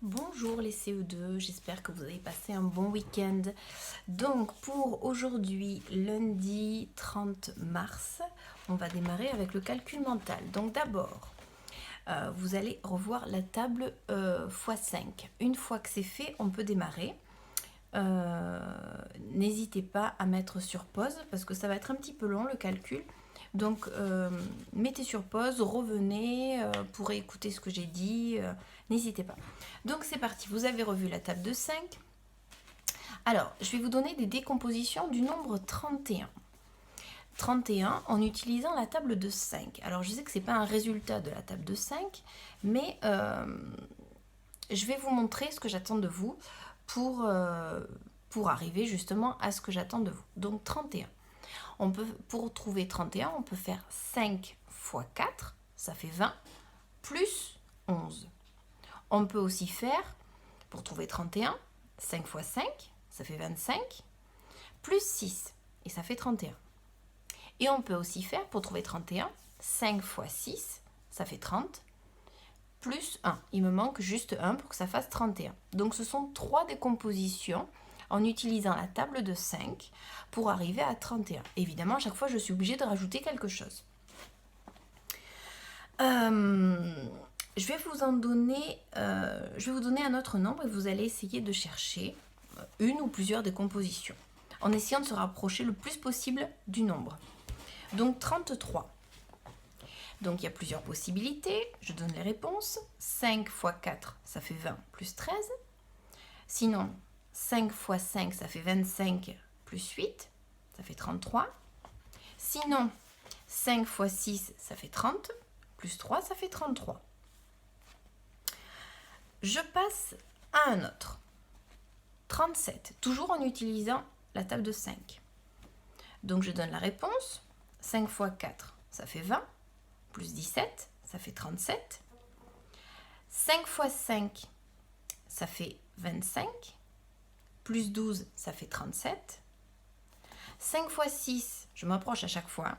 Bonjour les CE2, j'espère que vous avez passé un bon week-end. Donc pour aujourd'hui, lundi 30 mars, on va démarrer avec le calcul mental. Donc d'abord, vous allez revoir la table x5. Une fois que c'est fait, on peut démarrer. N'hésitez pas à mettre sur pause parce que ça va être un petit peu long le calcul. Donc mettez sur pause, revenez pour écouter ce que j'ai dit, n'hésitez pas. Donc c'est parti, vous avez revu la table de 5. Alors, je vais vous donner des décompositions du nombre 31. 31 en utilisant la table de 5. Alors je sais que ce n'est pas un résultat de la table de 5, mais je vais vous montrer ce que j'attends de vous pour arriver justement à ce que j'attends de vous. Donc 31. Pour trouver 31, on peut faire 5 fois 4, ça fait 20, plus 11. On peut aussi faire, pour trouver 31, 5 fois 5, ça fait 25, plus 6, et ça fait 31. Et on peut aussi faire, pour trouver 31, 5 fois 6, ça fait 30, plus 1. Il me manque juste 1 pour que ça fasse 31. Donc ce sont 3 décompositions en utilisant la table de 5 pour arriver à 31. Évidemment, à chaque fois, je suis obligée de rajouter quelque chose. Je vais vous donner un autre nombre et vous allez essayer de chercher une ou plusieurs décompositions en essayant de se rapprocher le plus possible du nombre. Donc 33. Donc il y a plusieurs possibilités, je donne les réponses. 5 fois 4, ça fait 20 plus 13. Sinon, 5 fois 5, ça fait 25 plus 8, ça fait 33. Sinon, 5 fois 6, ça fait 30, plus 3, ça fait 33. Je passe à un autre. 37, toujours en utilisant la table de 5. Donc je donne la réponse. 5 fois 4, ça fait 20, plus 17, ça fait 37. 5 fois 5, ça fait 25, plus 12, ça fait 37. 5 fois 6, je m'approche à chaque fois.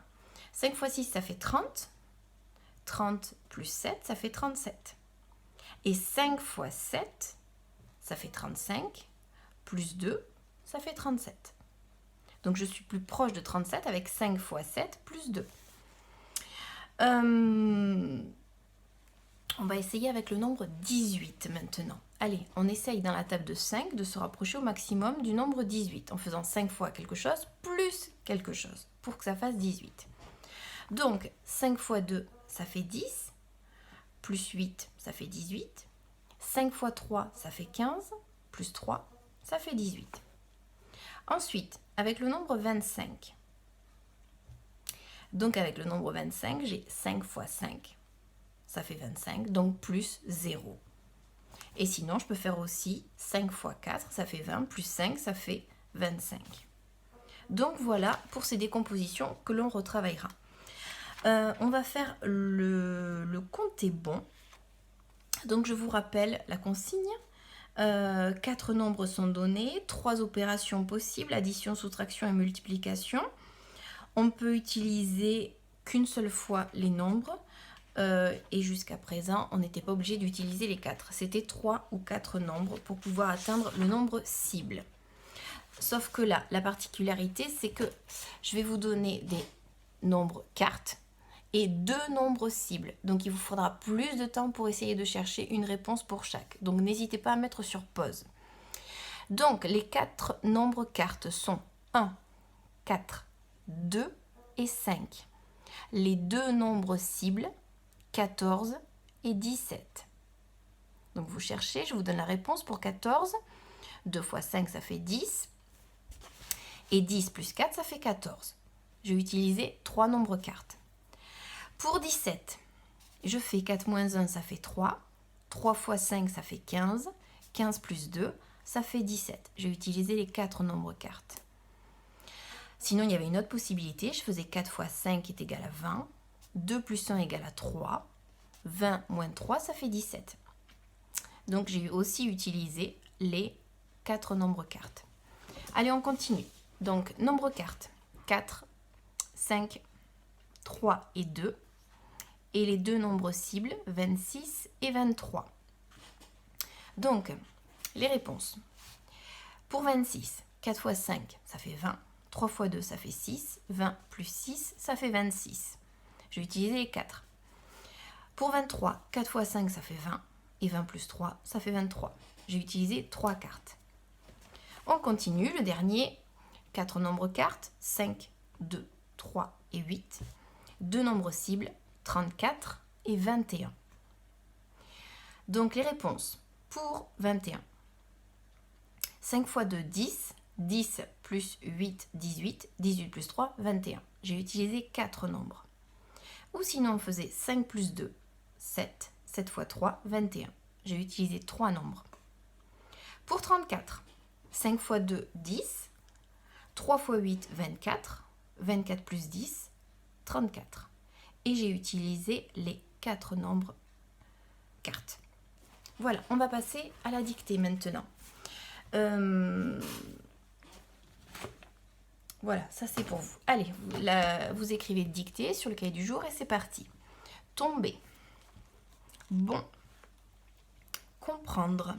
5 fois 6, ça fait 30. 30 plus 7, ça fait 37. Et 5 fois 7, ça fait 35. Plus 2, ça fait 37. Donc je suis plus proche de 37 avec 5 fois 7 plus 2. On va essayer avec le nombre 18 maintenant. Allez, on essaye dans la table de 5 de se rapprocher au maximum du nombre 18 en faisant 5 fois quelque chose plus quelque chose pour que ça fasse 18. Donc 5 fois 2, ça fait 10, plus 8, ça fait 18. 5 fois 3, ça fait 15, plus 3, ça fait 18. Ensuite, avec le nombre 25. Donc avec le nombre 25, j'ai 5 fois 5, ça fait 25, donc plus 0. Et sinon, je peux faire aussi 5 fois 4, ça fait 20, plus 5, ça fait 25. Donc voilà pour ces décompositions que l'on retravaillera. On va faire le compte est bon. Donc je vous rappelle la consigne. 4 nombres sont donnés, 3 opérations possibles, addition, soustraction et multiplication. On peut utiliser qu'une seule fois les nombres et jusqu'à présent, on n'était pas obligé d'utiliser les 4. C'était 3 ou 4 nombres pour pouvoir atteindre le nombre cible. Sauf que là, la particularité, c'est que je vais vous donner des nombres cartes et 2 nombres cibles. Donc il vous faudra plus de temps pour essayer de chercher une réponse pour chaque. Donc n'hésitez pas à mettre sur pause. Donc les 4 nombres cartes sont 1, 4, 2 et 5. Les 2 nombres cibles, 14 et 17. Donc vous cherchez, je vous donne la réponse pour 14. 2 fois 5, ça fait 10. Et 10 plus 4, ça fait 14. J'ai utilisé 3 nombres cartes. Pour 17, je fais 4 moins 1, ça fait 3. 3 fois 5, ça fait 15. 15 plus 2, ça fait 17. J'ai utilisé les 4 nombres cartes. Sinon, il y avait une autre possibilité. Je faisais 4 fois 5 est égal à 20. 2 plus 1 égale à 3. 20 moins 3, ça fait 17. Donc, j'ai aussi utilisé les 4 nombres cartes. Allez, on continue. Donc, nombre cartes. 4, 5, 3 et 2. Et les 2 nombres cibles, 26 et 23. Donc, les réponses. Pour 26, 4 fois 5, ça fait 20. 3 fois 2, ça fait 6. 20 plus 6, ça fait 26. Je vais utiliser les 4. Pour 23, 4 fois 5, ça fait 20. Et 20 plus 3, ça fait 23. J'ai utilisé 3 cartes. On continue, le dernier, 4 nombres cartes, 5, 2, 3 et 8. 2 nombres cibles, 34 et 21. Donc les réponses pour 21. 5 fois 2, 10. 10 plus 8, 18. 18 plus 3, 21. J'ai utilisé 4 nombres. Ou sinon on faisait 5 plus 2, 7. 7 fois 3, 21. J'ai utilisé 3 nombres. Pour 34, 5 fois 2, 10. 3 fois 8, 24. 24 plus 10, 34. Et j'ai utilisé les 4 nombres cartes. Voilà, on va passer à la dictée maintenant. Voilà, ça c'est pour vous. Allez, vous écrivez dictée sur le cahier du jour et c'est parti. Tomber. Bon. Comprendre.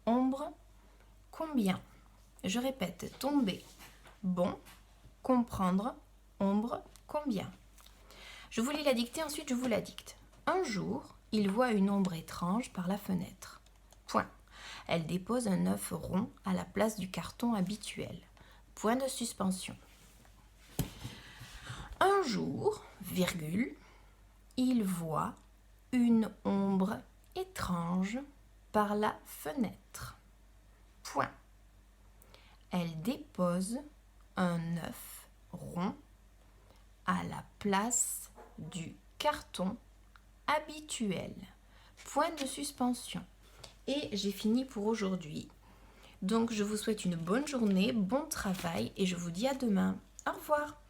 Ombre. Combien. Je répète, tomber. Bon. Comprendre. Ombre. Combien. Je vous lis la dictée, ensuite je vous la dicte. Un jour, il voit une ombre étrange par la fenêtre. Point. Elle dépose un œuf rond à la place du carton habituel. Point de suspension. Un jour, virgule, il voit une ombre étrange par la fenêtre. Point. Elle dépose un œuf rond à la place du carton habituel. Point de suspension. Et j'ai fini pour aujourd'hui. Donc je vous souhaite une bonne journée, bon travail et je vous dis à demain. Au revoir.